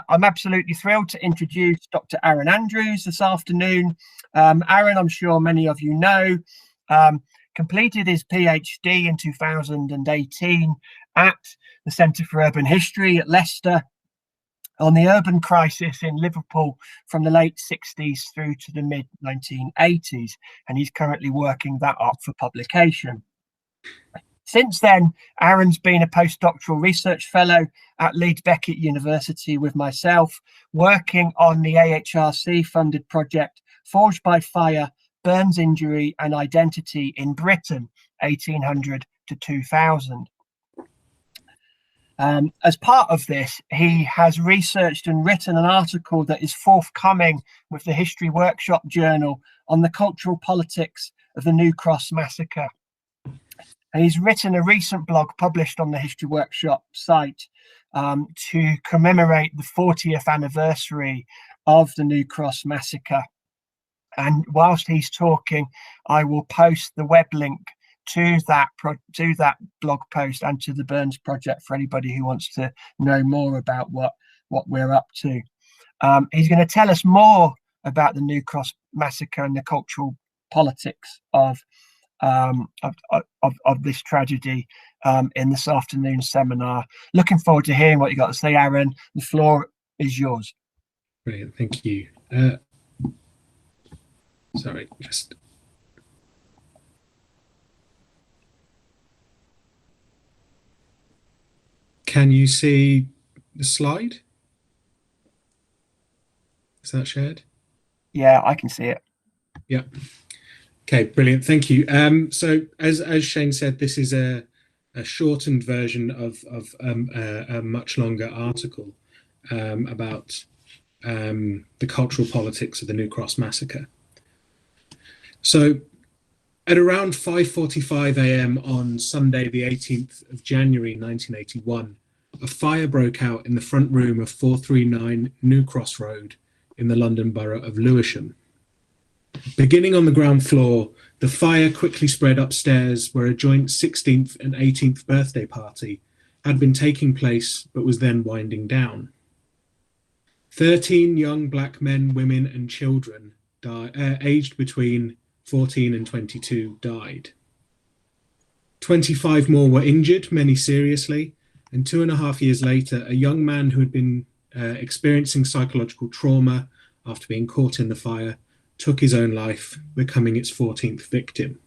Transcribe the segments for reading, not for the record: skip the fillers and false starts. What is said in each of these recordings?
I'm absolutely thrilled to introduce Dr. Aaron Andrews this afternoon. Aaron, I'm sure many of you know, completed his PhD in 2018 at the Centre for Urban History at Leicester on the urban crisis in Liverpool from the late 60s through to the mid 1980s, and he's currently working that up for publication. Since then, Aaron's been a postdoctoral research fellow at Leeds Beckett University with myself, working on the AHRC funded project Forged by Fire, Burns Injury and Identity in Britain, 1800 to 2000. As part of this, he has researched and written an article that is forthcoming with the History Workshop Journal on the cultural politics of the New Cross Massacre. And he's written a recent blog published on the History Workshop site to commemorate the 40th anniversary of the New Cross Massacre. And whilst he's talking, I will post the web link to that blog post and to the Burns Project for anybody who wants to know more about what we're up to. He's going to tell us more about the New Cross Massacre and the cultural politics of this tragedy in this afternoon's seminar. Looking forward to hearing what you got to say, Aaron. The floor is yours. Brilliant, thank you. Sorry, just... Can you see the slide? Is that shared? Yeah, I can see it. Yeah. Okay, brilliant. Thank you. So as Shane said, this is a shortened version of a much longer article about the cultural politics of the New Cross Massacre. So at around 5:45 a.m. on Sunday, the 18th of January, 1981, a fire broke out in the front room of 439 New Cross Road in the London Borough of Lewisham. Beginning on the ground floor, the fire quickly spread upstairs where a joint 16th and 18th birthday party had been taking place but was then winding down. 13 young black men, women and children aged between 14 and 22 died. 25 more were injured, many seriously, and 2.5 years later, a young man who had been experiencing psychological trauma after being caught in the fire took his own life, becoming its 14th victim.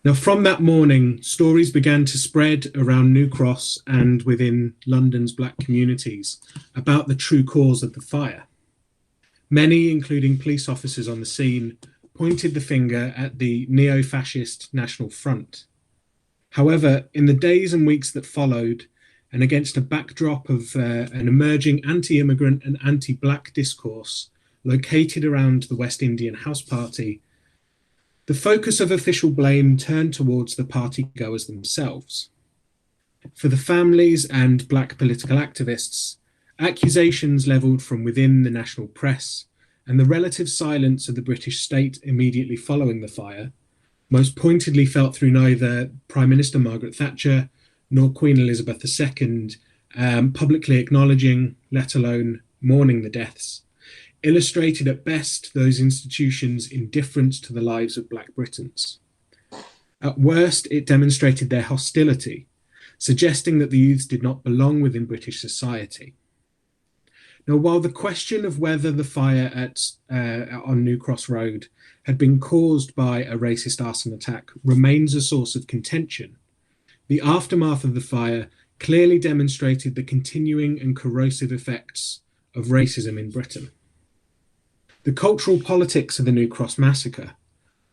Now, from that morning, stories began to spread around New Cross and within London's black communities about the true cause of the fire. Many, including police officers on the scene, pointed the finger at the neo-fascist National Front. However, in the days and weeks that followed, and against a backdrop of an emerging anti-immigrant and anti-black discourse located around the West Indian House Party, the focus of official blame turned towards the partygoers themselves. For the families and black political activists, accusations levelled from within the national press and the relative silence of the British state immediately following the fire, most pointedly felt through neither Prime Minister Margaret Thatcher nor Queen Elizabeth II, publicly acknowledging, let alone mourning the deaths, illustrated at best those institutions' indifference to the lives of Black Britons. At worst, it demonstrated their hostility, suggesting that the youths did not belong within British society. Now, while the question of whether the fire on New Cross Road had been caused by a racist arson attack remains a source of contention, the aftermath of the fire clearly demonstrated the continuing and corrosive effects of racism in Britain. The cultural politics of the New Cross Massacre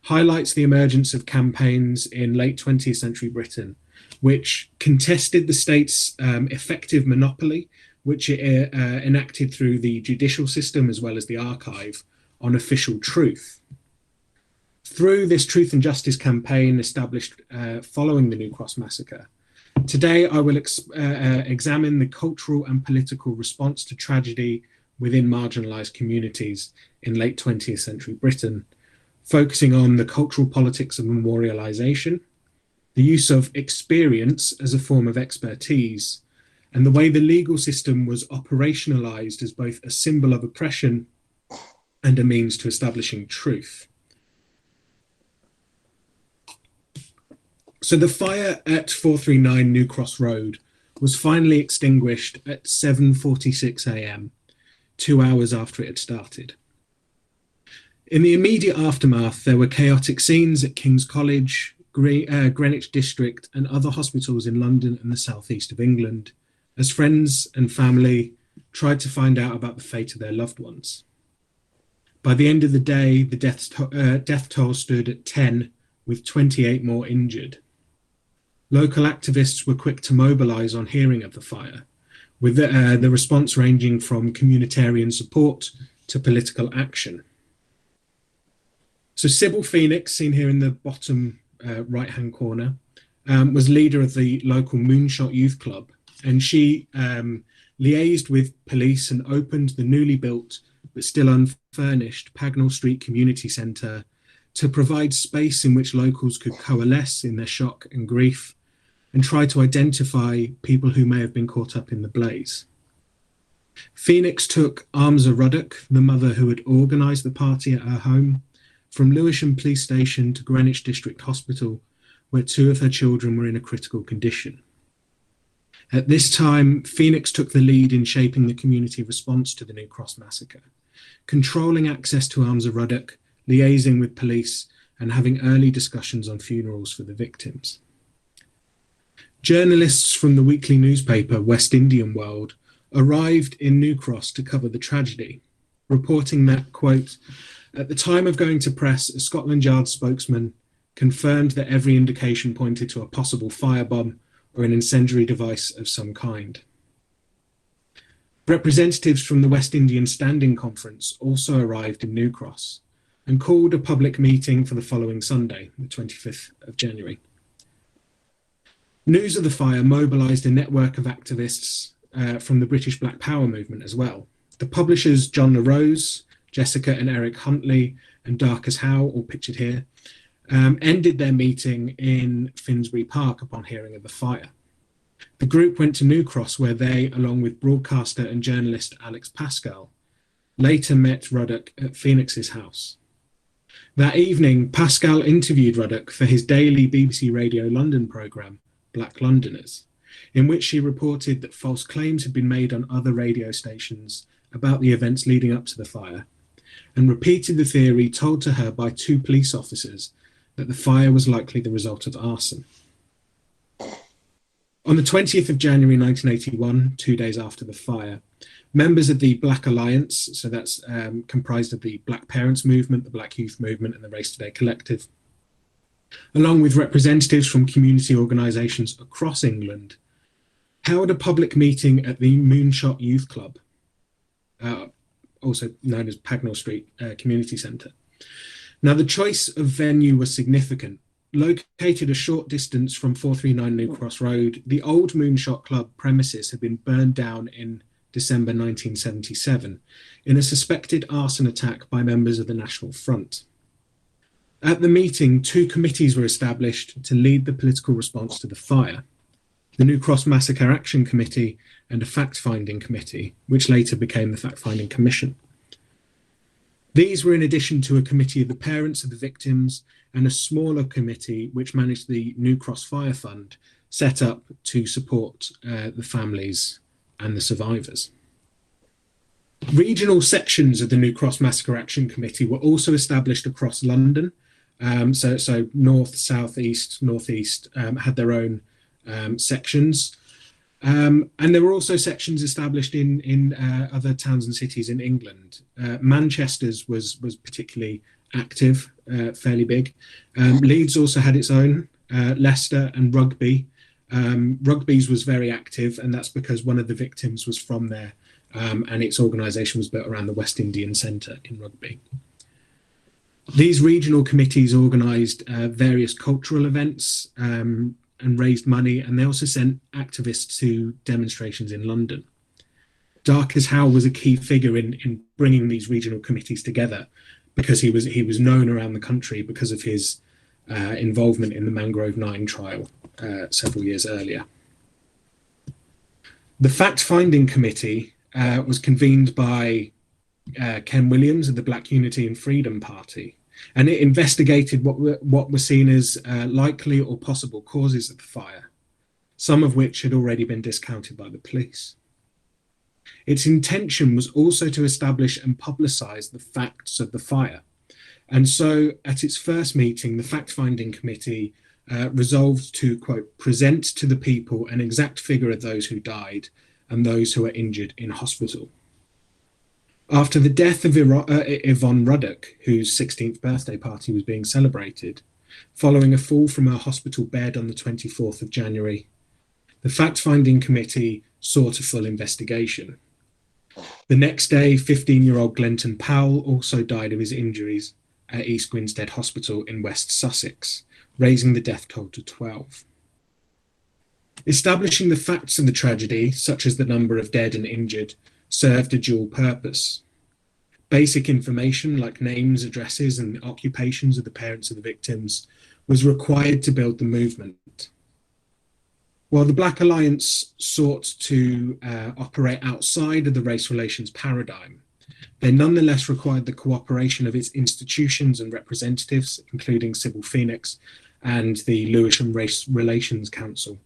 highlights the emergence of campaigns in late 20th century Britain, which contested the state's effective monopoly, which it enacted through the judicial system as well as the archive, on official truth. Through this Truth and Justice campaign established following the New Cross Massacre, today I will examine the cultural and political response to tragedy within marginalised communities in late 20th century Britain, focusing on the cultural politics of memorialization, the use of experience as a form of expertise, and the way the legal system was operationalized as both a symbol of oppression and a means to establishing truth. So the fire at 439 New Cross Road was finally extinguished at 7:46 a.m., 2 hours after it had started. In the immediate aftermath, there were chaotic scenes at King's College, Greenwich District, and other hospitals in London and the southeast of England, as friends and family tried to find out about the fate of their loved ones. By the end of the day, the death toll stood at 10, with 28 more injured. Local activists were quick to mobilise on hearing of the fire, with the response ranging from communitarian support to political action. So Sybil Phoenix, seen here in the bottom right-hand corner, was leader of the local Moonshot Youth Club, and she liaised with police and opened the newly built but still unfurnished Pagnell Street Community Centre to provide space in which locals could coalesce in their shock and grief and try to identify people who may have been caught up in the blaze. Phoenix took Amsa Ruddock, the mother who had organised the party at her home, from Lewisham Police Station to Greenwich District Hospital, where 2 of her children were in a critical condition. At this time, Phoenix took the lead in shaping the community response to the New Cross massacre, controlling access to Amsa Ruddock, liaising with police, and having early discussions on funerals for the victims. Journalists from the weekly newspaper West Indian World arrived in New Cross to cover the tragedy, reporting that, quote, "At the time of going to press, a Scotland Yard spokesman confirmed that every indication pointed to a possible firebomb or an incendiary device of some kind." Representatives from the West Indian Standing Conference also arrived in New Cross and called a public meeting for the following Sunday, the 25th of January. News of the fire mobilised a network of activists from the British Black Power movement as well. The publishers John LaRose, Jessica and Eric Huntley, and Darcus Howe, all pictured here, ended their meeting in Finsbury Park upon hearing of the fire. The group went to New Cross, where they, along with broadcaster and journalist Alex Pascal, later met Ruddock at Phoenix's house. That evening, Pascal interviewed Ruddock for his daily BBC Radio London programme, Black Londoners, in which she reported that false claims had been made on other radio stations about the events leading up to the fire, and repeated the theory told to her by 2 police officers that the fire was likely the result of arson. On the 20th of January 1981, 2 days after the fire, members of the Black Alliance, so that's comprised of the Black Parents Movement, the Black Youth Movement, and the Race Today Collective, along with representatives from community organisations across England, held a public meeting at the Moonshot Youth Club, also known as Pagnell Street Community Centre. Now, the choice of venue was significant. Located a short distance from 439 New Cross Road, the old Moonshot Club premises had been burned down in December 1977 in a suspected arson attack by members of the National Front. At the meeting, 2 committees were established to lead the political response to the fire: the New Cross Massacre Action Committee and a fact-finding committee, which later became the Fact-Finding Commission. These were in addition to a committee of the parents of the victims and a smaller committee which managed the New Cross Fire Fund, set up to support the families and the survivors. Regional sections of the New Cross Massacre Action Committee were also established across London. So north, south, east, northeast had their own sections. And there were also sections established in other towns and cities in England. Manchester's was particularly active, fairly big. Leeds also had its own, Leicester and Rugby. Rugby's was very active, and that's because one of the victims was from there, and its organisation was built around the West Indian Centre in Rugby. These regional committees organised various cultural events and raised money, and they also sent activists to demonstrations in London. Darcus Howe was a key figure in bringing these regional committees together, because he was known around the country because of his involvement in the Mangrove 9 trial several years earlier. The fact-finding committee was convened by Ken Williams of the Black Unity and Freedom Party, and it investigated what were seen as likely or possible causes of the fire, some of which had already been discounted by the police. Its intention was also to establish and publicise the facts of the fire. And so at its first meeting, the fact-finding committee resolved to, quote, present to the people an exact figure of those who died and those who were injured in hospital. After the death of Yvonne Ruddock, whose 16th birthday party was being celebrated, following a fall from her hospital bed on the 24th of January, the fact-finding committee sought a full investigation. The next day, 15-year-old Glenton Powell also died of his injuries at East Grinstead Hospital in West Sussex, raising the death toll to 12. Establishing the facts of the tragedy, such as the number of dead and injured, served a dual purpose. Basic information like names, addresses, and the occupations of the parents of the victims was required to build the movement. While the Black Alliance sought to operate outside of the race relations paradigm, they nonetheless required the cooperation of its institutions and representatives, including Sybil Phoenix and the Lewisham Race Relations Council,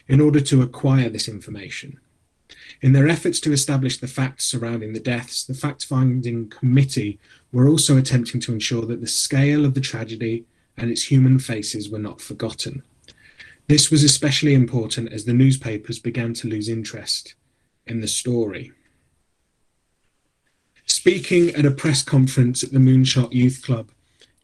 in order to acquire this information. In their efforts to establish the facts surrounding the deaths, the fact-finding committee were also attempting to ensure that the scale of the tragedy and its human faces were not forgotten. This was especially important as the newspapers began to lose interest in the story. Speaking at a press conference at the Moonshot Youth Club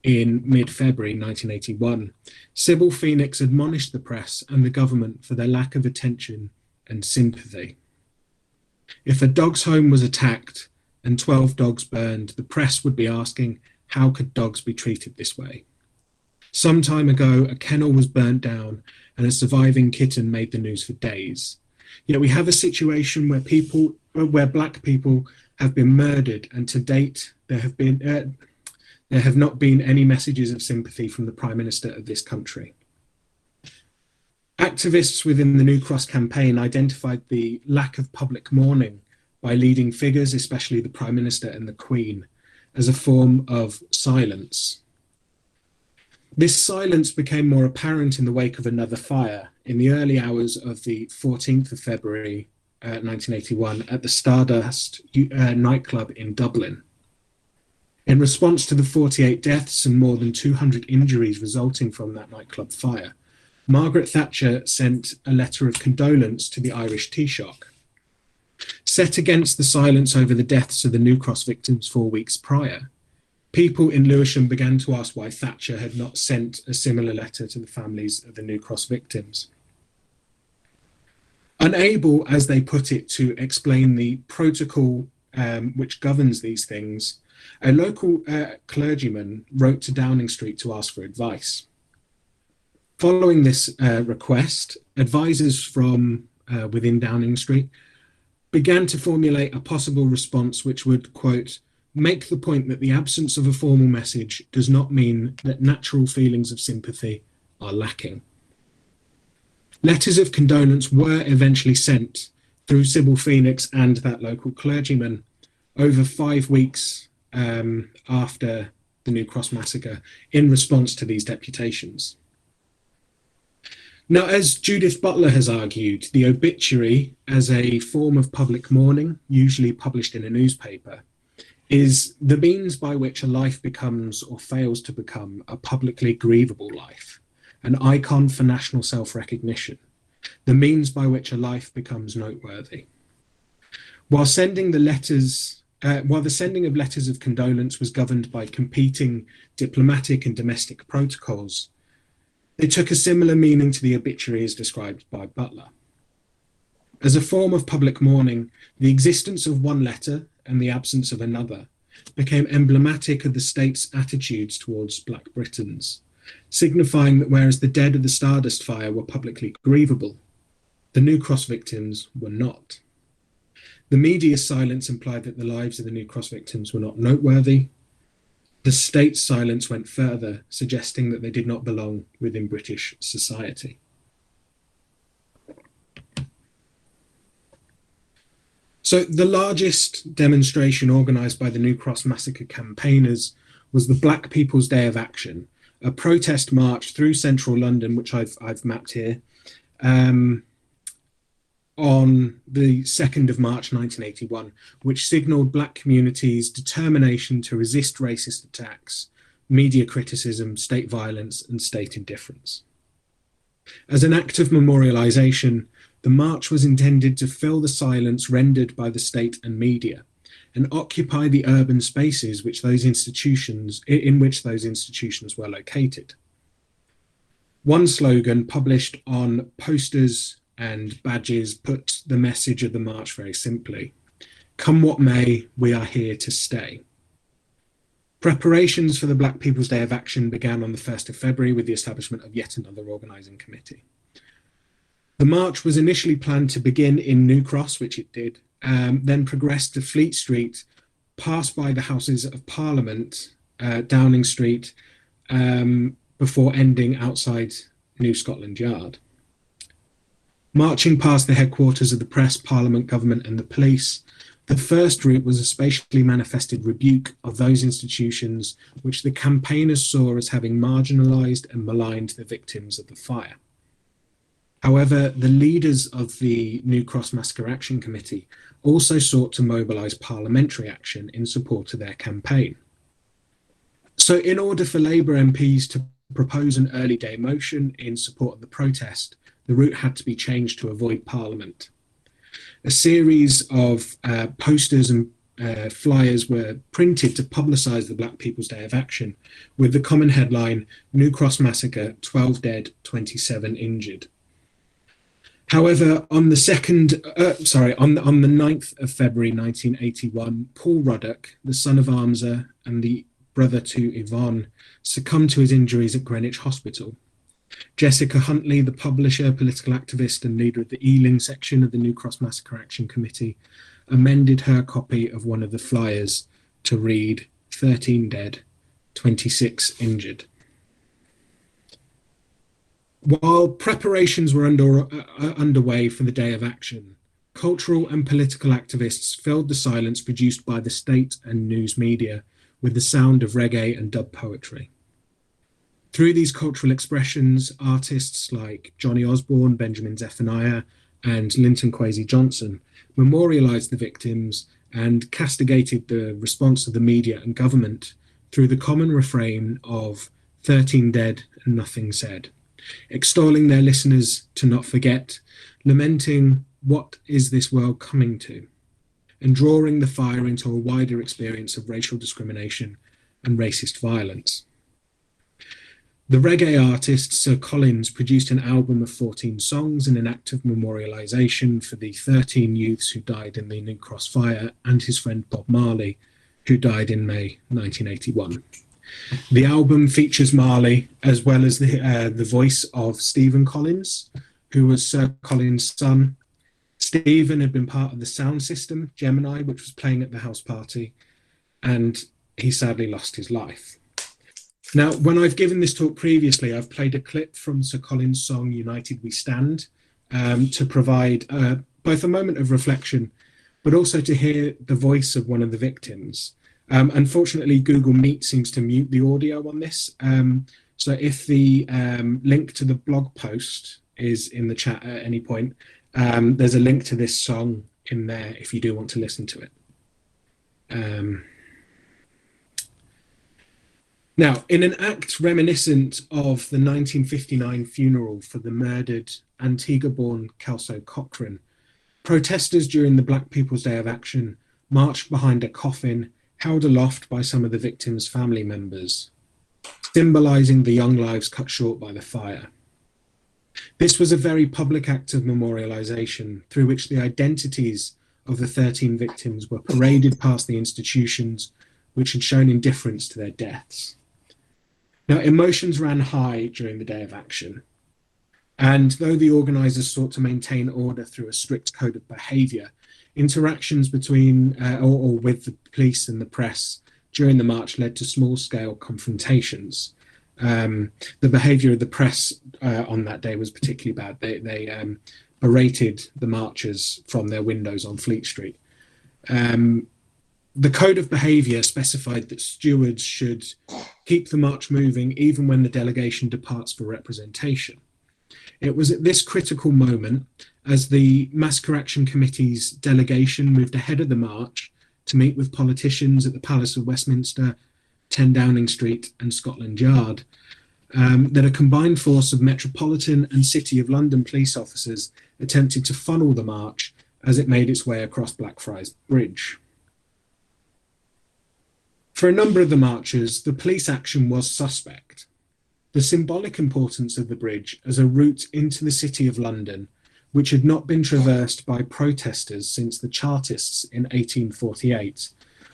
in mid-February 1981, Sybil Phoenix admonished the press and the government for their lack of attention and sympathy. If a dog's home was attacked and 12 dogs burned, the press would be asking, how could dogs be treated this way? Some time ago, a kennel was burnt down and a surviving kitten made the news for days. Yet we have a situation where Black people have been murdered, and to date there have not been any messages of sympathy from the Prime Minister of this country. Activists within the New Cross campaign identified the lack of public mourning by leading figures, especially the Prime Minister and the Queen, as a form of silence. This silence became more apparent in the wake of another fire in the early hours of the 14th of February 1981 at the Stardust nightclub in Dublin. In response to the 48 deaths and more than 200 injuries resulting from that nightclub fire, Margaret Thatcher sent a letter of condolence to the Irish Taoiseach. Set against the silence over the deaths of the New Cross victims 4 weeks prior, people in Lewisham began to ask why Thatcher had not sent a similar letter to the families of the New Cross victims. Unable, as they put it, to explain the protocol which governs these things, a local clergyman wrote to Downing Street to ask for advice. Following this request, advisors from within Downing Street began to formulate a possible response which would, quote, make the point that the absence of a formal message does not mean that natural feelings of sympathy are lacking. Letters of condolence were eventually sent through Sybil Phoenix and that local clergyman over 5 weeks after the New Cross massacre in response to these deputations. Now, as Judith Butler has argued, the obituary as a form of public mourning, usually published in a newspaper, is the means by which a life becomes or fails to become a publicly grievable life, an icon for national self-recognition, the means by which a life becomes noteworthy. While the sending of letters of condolence was governed by competing diplomatic and domestic protocols, it took a similar meaning to the obituary as described by Butler. As a form of public mourning, the existence of one letter and the absence of another became emblematic of the state's attitudes towards Black Britons, signifying that whereas the dead of the Stardust fire were publicly grievable, the New Cross victims were not. The media's silence implied that the lives of the New Cross victims were not noteworthy. The state's silence went further, suggesting that they did not belong within British society. So the largest demonstration organised by the New Cross Massacre campaigners was the Black People's Day of Action, a protest march through central London, which I've mapped here, on the 2nd of March 1981, which signalled Black communities' determination to resist racist attacks, media criticism, state violence, and state indifference. As an act of memorialisation, the march was intended to fill the silence rendered by the state and media, and occupy the urban spaces in which those institutions were located. One slogan published on posters and badges put the message of the march very simply: "Come what may, we are here to stay." Preparations for the Black People's Day of Action began on the 1st of February with the establishment of yet another organising committee. The march was initially planned to begin in New Cross, which it did, then progressed to Fleet Street, pass by the Houses of Parliament, Downing Street, before ending outside New Scotland Yard. Marching past the headquarters of the press, Parliament, government and the police, the first route was a spatially manifested rebuke of those institutions which the campaigners saw as having marginalised and maligned the victims of the fire. However, the leaders of the New Cross Massacre Action Committee also sought to mobilise parliamentary action in support of their campaign. So in order for Labour MPs to propose an early day motion in support of the protest, the route had to be changed to avoid Parliament. A series of posters and flyers were printed to publicise the Black People's Day of Action with the common headline, "New Cross Massacre, 12 dead, 27 injured." However, on the 9th of February 1981, Paul Ruddock, the son of Armser and the brother to Yvonne, succumbed to his injuries at Greenwich Hospital. Jessica Huntley, the publisher, political activist and leader of the Ealing section of the New Cross Massacre Action Committee, amended her copy of one of the flyers to read 13 dead, 26 injured. While preparations were underway for the day of action, cultural and political activists filled the silence produced by the state and news media with the sound of reggae and dub poetry. Through these cultural expressions, artists like Johnny Osborne, Benjamin Zephaniah, and Linton Kwesi Johnson memorialised the victims and castigated the response of the media and government through the common refrain of 13 dead and nothing said, extolling their listeners to not forget, lamenting what is this world coming to, and drawing the fire into a wider experience of racial discrimination and racist violence. The reggae artist Sir Collins produced an album of 14 songs in an act of memorialisation for the 13 youths who died in the New Cross fire and his friend Bob Marley, who died in May 1981. The album features Marley as well as the voice of Stephen Collins, who was Sir Collins' son. Stephen had been part of the sound system, Gemini, which was playing at the house party, and he sadly lost his life. Now, when I've given this talk previously, I've played a clip from Sir Collins' song United We Stand to provide both a moment of reflection, but also to hear the voice of one of the victims. Unfortunately, Google Meet seems to mute the audio on this. So if the link to the blog post is in the chat at any point, there's a link to this song in there if you do want to listen to it. Now, in an act reminiscent of the 1959 funeral for the murdered Antigua-born Kelso Cochrane, protesters during the Black People's Day of Action marched behind a coffin held aloft by some of the victims' family members, symbolising the young lives cut short by the fire. This was a very public act of memorialisation through which the identities of the 13 victims were paraded past the institutions which had shown indifference to their deaths. Now, emotions ran high during the day of action, and though the organisers sought to maintain order through a strict code of behaviour, interactions between or with the police and the press during the march led to small-scale confrontations. The behaviour of the press on that day was particularly bad. They berated the marchers from their windows on Fleet Street. The code of behaviour specified that stewards should keep the march moving even when the delegation departs for representation. It was at this critical moment, as the Massacre Action Committee's delegation moved ahead of the march to meet with politicians at the Palace of Westminster, 10 Downing Street and Scotland Yard, that a combined force of Metropolitan and City of London police officers attempted to funnel the march as it made its way across Blackfriars Bridge. For a number of the marchers, the police action was suspect. The symbolic importance of the bridge as a route into the City of London, which had not been traversed by protesters since the Chartists in 1848,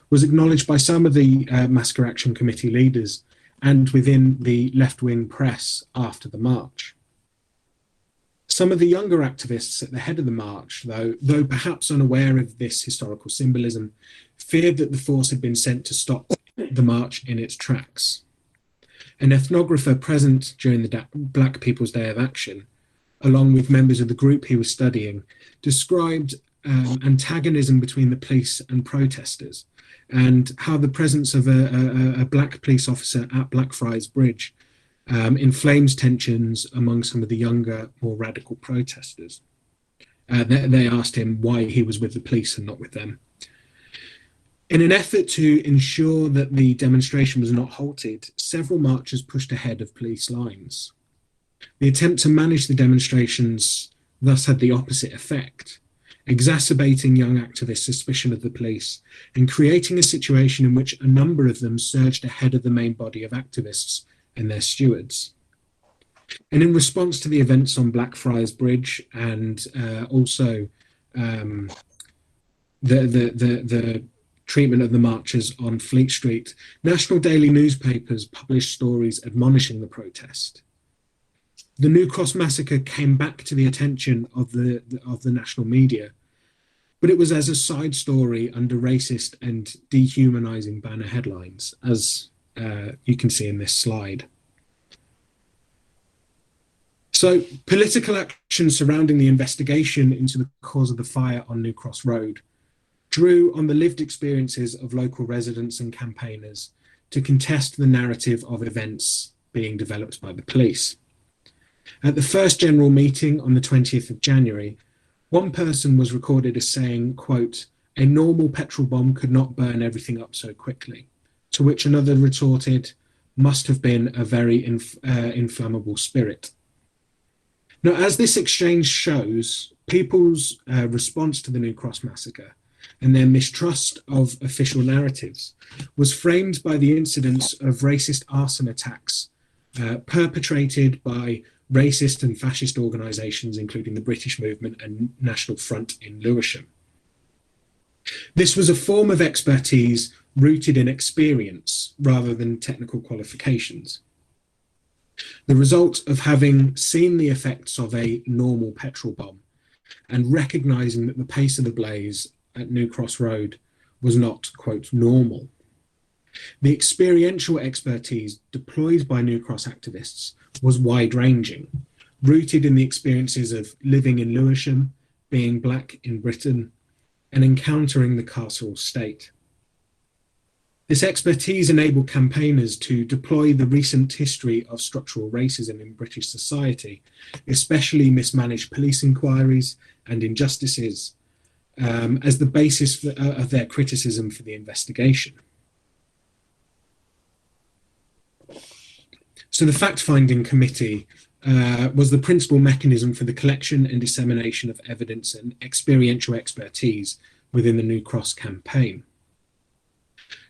was acknowledged by some of the Massacre Action Committee leaders and within the left-wing press after the march. Some of the younger activists at the head of the march, though perhaps unaware of this historical symbolism, feared that the force had been sent to stop the march in its tracks. An ethnographer present during the Black People's Day of Action, along with members of the group he was studying, described antagonism between the police and protesters, and how the presence of a black police officer at Blackfriars Bridge inflames tensions among some of the younger, more radical protesters. They asked him why he was with the police and not with them. In an effort to ensure that the demonstration was not halted, several marchers pushed ahead of police lines. The attempt to manage the demonstrations thus had the opposite effect, exacerbating young activists' suspicion of the police and creating a situation in which a number of them surged ahead of the main body of activists and their stewards. And in response to the events on Blackfriars Bridge and also the treatment of the marchers on Fleet Street, national daily newspapers published stories admonishing the protest. The New Cross massacre came back to the attention of the national media, but it was as a side story under racist and dehumanizing banner headlines, as you can see in this slide. So political action surrounding the investigation into the cause of the fire on New Cross Road drew on the lived experiences of local residents and campaigners to contest the narrative of events being developed by the police. At the first general meeting on the 20th of January, one person was recorded as saying, quote, "A normal petrol bomb could not burn everything up so quickly," to which another retorted, "Must have been a very inflammable spirit." Now, as this exchange shows, people's response to the New Cross massacre and their mistrust of official narratives was framed by the incidents of racist arson attacks perpetrated by racist and fascist organisations, including the British Movement and National Front in Lewisham. This was a form of expertise rooted in experience rather than technical qualifications. The result of having seen the effects of a normal petrol bomb and recognising that the pace of the blaze at New Cross Road was not, quote, normal. The experiential expertise deployed by New Cross activists was wide-ranging, rooted in the experiences of living in Lewisham, being black in Britain, and encountering the carceral state. This expertise enabled campaigners to deploy the recent history of structural racism in British society, especially mismanaged police inquiries and injustices, as the basis of their criticism for the investigation. So the fact-finding committee was the principal mechanism for the collection and dissemination of evidence and experiential expertise within the New Cross campaign.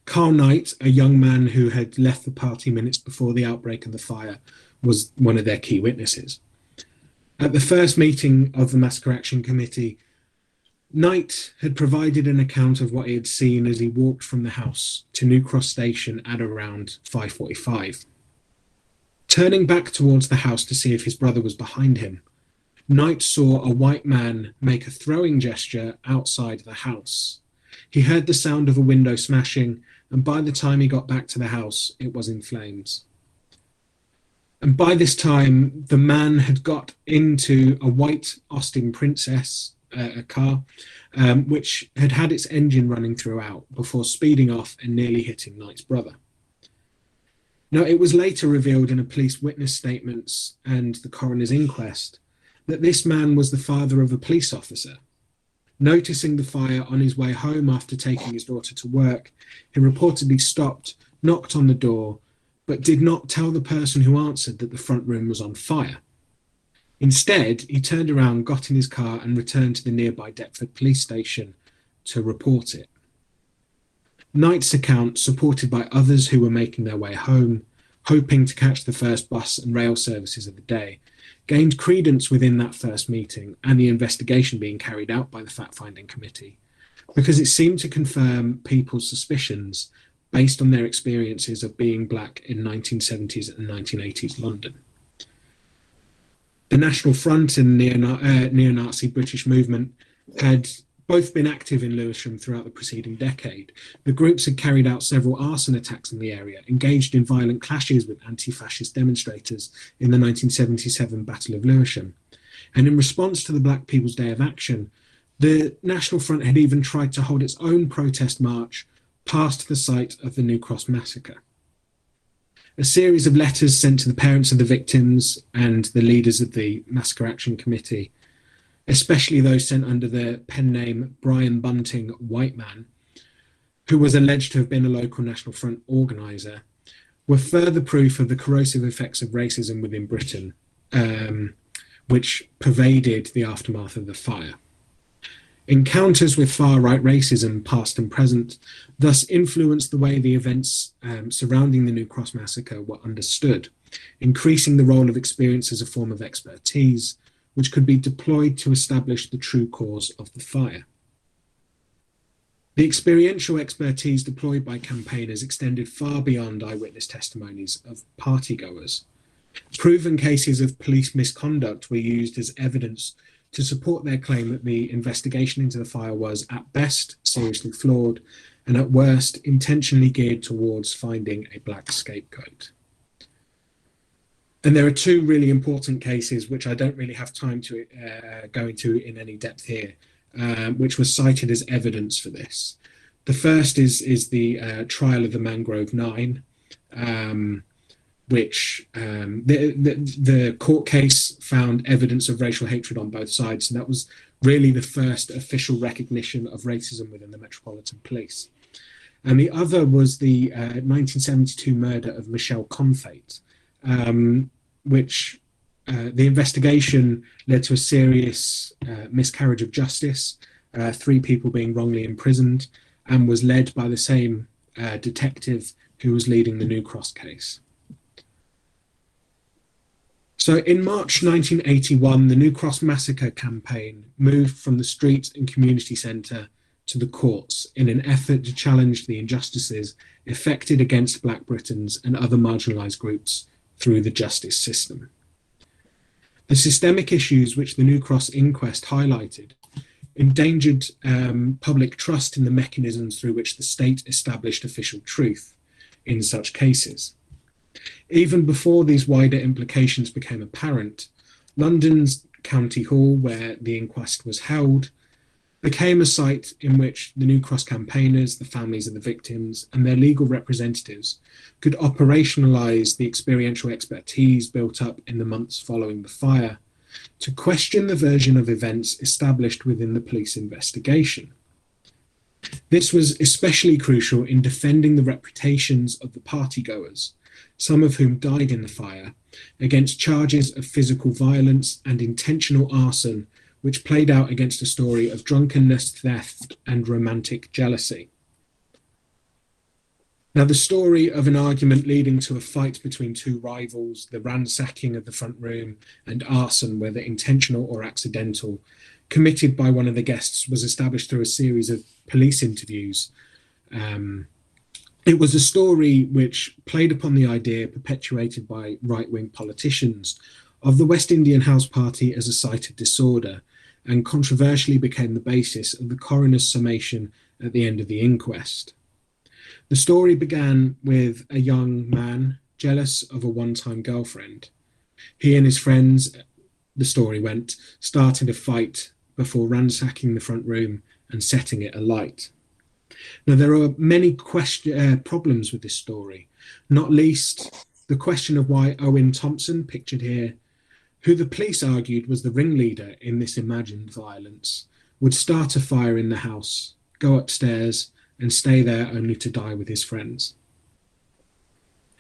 Carl Knight, a young man who had left the party minutes before the outbreak of the fire, was one of their key witnesses. At the first meeting of the Massacre Action Committee, Knight had provided an account of what he had seen as he walked from the house to New Cross Station at around 5:45. Turning back towards the house to see if his brother was behind him, Knight saw a white man make a throwing gesture outside the house. He heard the sound of a window smashing, and by the time he got back to the house, it was in flames. And by this time, the man had got into a white Austin Princess a car, which had had its engine running throughout before speeding off and nearly hitting Knight's brother. Now, it was later revealed in a police witness statements and the coroner's inquest that this man was the father of a police officer. Noticing the fire on his way home after taking his daughter to work, he reportedly stopped, knocked on the door, but did not tell the person who answered that the front room was on fire. Instead, he turned around, got in his car and returned to the nearby Deptford police station to report it. Knight's account, supported by others who were making their way home, hoping to catch the first bus and rail services of the day, gained credence within that first meeting and the investigation being carried out by the fact-finding committee, because it seemed to confirm people's suspicions based on their experiences of being black in 1970s and 1980s London. The National Front and neo-Nazi British movement had both been active in Lewisham throughout the preceding decade. The groups had carried out several arson attacks in the area, engaged in violent clashes with anti-fascist demonstrators in the 1977 Battle of Lewisham. And in response to the Black People's Day of Action, the National Front had even tried to hold its own protest march past the site of the New Cross Massacre. A series of letters sent to the parents of the victims and the leaders of the Massacre Action Committee, especially those sent under the pen name Brian Bunting Whiteman, who was alleged to have been a local National Front organiser, were further proof of the corrosive effects of racism within Britain, which pervaded the aftermath of the fire. Encounters with far-right racism, past and present, thus influenced the way the events surrounding the New Cross Massacre were understood, increasing the role of experience as a form of expertise, which could be deployed to establish the true cause of the fire. The experiential expertise deployed by campaigners extended far beyond eyewitness testimonies of partygoers. Proven cases of police misconduct were used as evidence to support their claim that the investigation into the fire was, at best, seriously flawed, and at worst, intentionally geared towards finding a black scapegoat. And there are two really important cases, which I don't really have time to go into in any depth here, which was cited as evidence for this. The first is the trial of the Mangrove Nine, which the court case found evidence of racial hatred on both sides, and that was really the first official recognition of racism within the Metropolitan Police. And the other was the 1972 murder of Michelle Confate, which the investigation led to a serious miscarriage of justice, 3 people being wrongly imprisoned, and was led by the same detective who was leading the New Cross case. So in March 1981, the New Cross Massacre campaign moved from the street and community centre to the courts in an effort to challenge the injustices effected against Black Britons and other marginalised groups through the justice system. The systemic issues which the New Cross Inquest highlighted endangered public trust in the mechanisms through which the state established official truth in such cases. Even before these wider implications became apparent, London's County Hall, where the inquest was held, became a site in which the New Cross campaigners, the families of the victims, and their legal representatives could operationalise the experiential expertise built up in the months following the fire to question the version of events established within the police investigation. This was especially crucial in defending the reputations of the partygoers, some of whom died in the fire, against charges of physical violence and intentional arson, which played out against a story of drunkenness, theft, and romantic jealousy. Now, the story of an argument leading to a fight between 2 rivals, the ransacking of the front room, and arson, whether intentional or accidental, committed by one of the guests, was established through a series of police interviews. It was a story which played upon the idea perpetuated by right-wing politicians of the West Indian House Party as a site of disorder, and controversially became the basis of the coroner's summation at the end of the inquest. The story began with a young man jealous of a one-time girlfriend. He and his friends, the story went, started a fight before ransacking the front room and setting it alight. Now, there are many problems with this story, not least the question of why Owen Thompson, pictured here, who the police argued was the ringleader in this imagined violence, would start a fire in the house, go upstairs, and stay there only to die with his friends.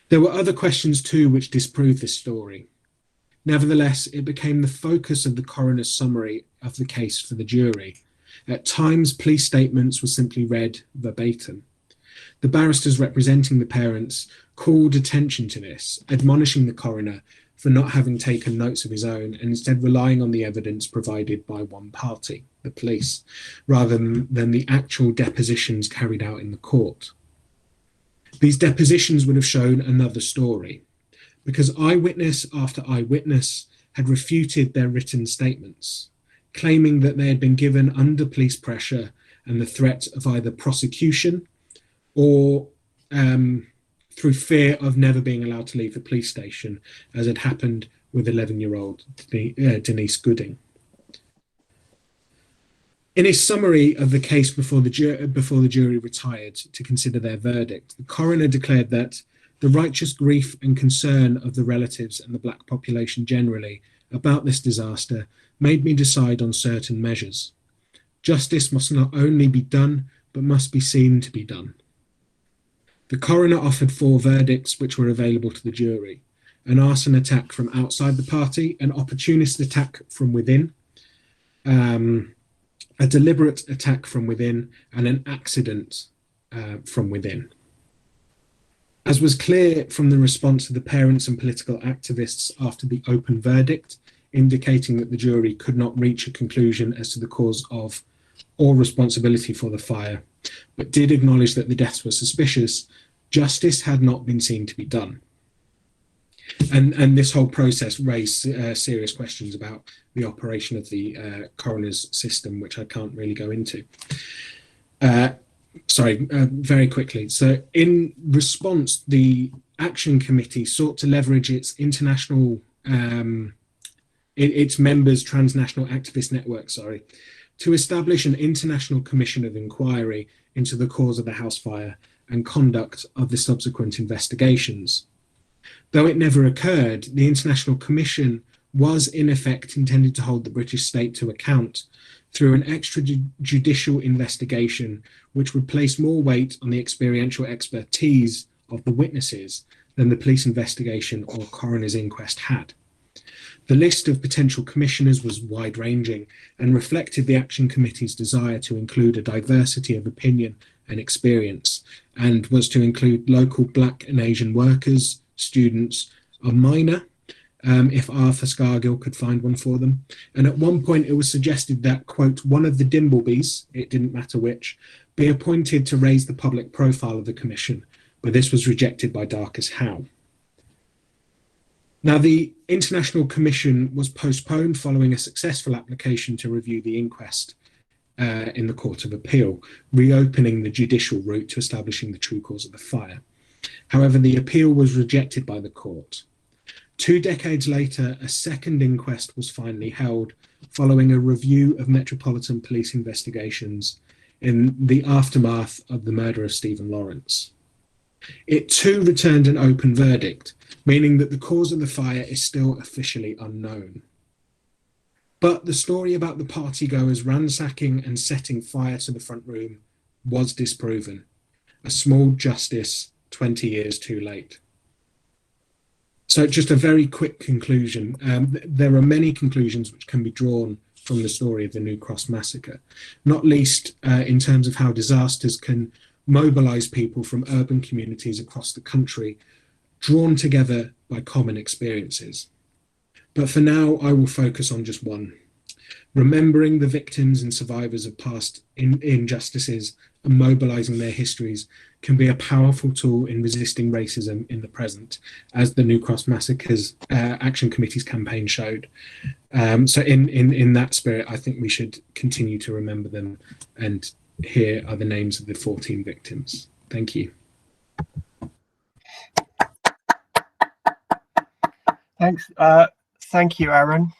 There were other questions too which disprove this story. Nevertheless, it became the focus of the coroner's summary of the case for the jury. At times, police statements were simply read verbatim. The barristers representing the parents called attention to this, admonishing the coroner for not having taken notes of his own and instead relying on the evidence provided by one party, the police, rather than the actual depositions carried out in the court. These depositions would have shown another story, because eyewitness after eyewitness had refuted their written statements, claiming that they had been given under police pressure and the threat of either prosecution or through fear of never being allowed to leave the police station, as had happened with 11-year-old Denise Gooding. In his summary of the case before the jury retired to consider their verdict, the coroner declared that the righteous grief and concern of the relatives and the black population generally about this disaster made me decide on certain measures. Justice must not only be done, but must be seen to be done. The coroner offered 4 verdicts which were available to the jury: an arson attack from outside the party, an opportunist attack from within, a deliberate attack from within, and an accident from within. As was clear from the response of the parents and political activists after the open verdict, indicating that the jury could not reach a conclusion as to the cause of or responsibility for the fire, but did acknowledge that the deaths were suspicious, justice had not been seen to be done. And this whole process raised serious questions about the operation of the coroner's system, which I can't really go into. Very quickly. So in response, the Action Committee sought to leverage its international, its members' transnational activist network, to establish an international commission of inquiry into the cause of the house fire and conduct of the subsequent investigations. Though it never occurred, the International Commission was in effect intended to hold the British state to account through an extrajudicial investigation which would place more weight on the experiential expertise of the witnesses than the police investigation or coroner's inquest had. The list of potential commissioners was wide-ranging and reflected the Action Committee's desire to include a diversity of opinion and experience, and was to include local Black and Asian workers, students, a minor, if Arthur Scargill could find one for them. And at one point it was suggested that, quote, one of the Dimblebys, it didn't matter which, be appointed to raise the public profile of the commission, but this was rejected by Darcus Howe. Now, the International Commission was postponed following a successful application to review the inquest in the Court of Appeal, reopening the judicial route to establishing the true cause of the fire. However, the appeal was rejected by the court. 2 decades later, a second inquest was finally held following a review of Metropolitan Police investigations in the aftermath of the murder of Stephen Lawrence. It too returned an open verdict, meaning that the cause of the fire is still officially unknown. But the story about the partygoers ransacking and setting fire to the front room was disproven. A small justice 20 years too late. So just a very quick conclusion. There are many conclusions which can be drawn from the story of the New Cross Massacre, not least in terms of how disasters can mobilise people from urban communities across the country, drawn together by common experiences. But for now, I will focus on just one. Remembering the victims and survivors of past injustices and mobilising their histories can be a powerful tool in resisting racism in the present, as the New Cross Massacre's Action Committee's campaign showed. So in that spirit, I think we should continue to remember them, and here are the names of the 14 victims. Thank you. Thanks. Thank you, Aaron.